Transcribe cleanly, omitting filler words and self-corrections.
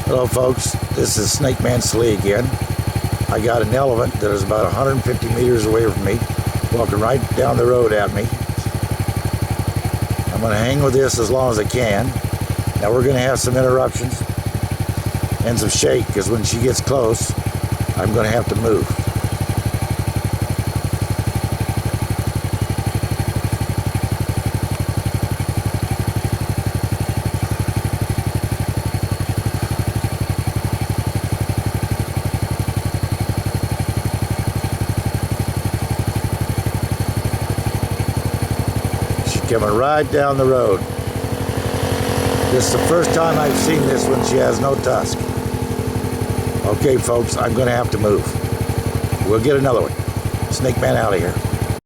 Hello folks, this is Snake Man Slee again. I got an elephant that is about 150 meters away from me, walking right down the road at me. I'm going to hang with this as long as I can. Now we're going to have some interruptions and some shake, because when she gets close, I'm going to have to move. Coming right down the road. This is the first time I've seen this when she has no tusk. Okay folks, I'm going to have to move. We'll get another one. Snake Man out of here.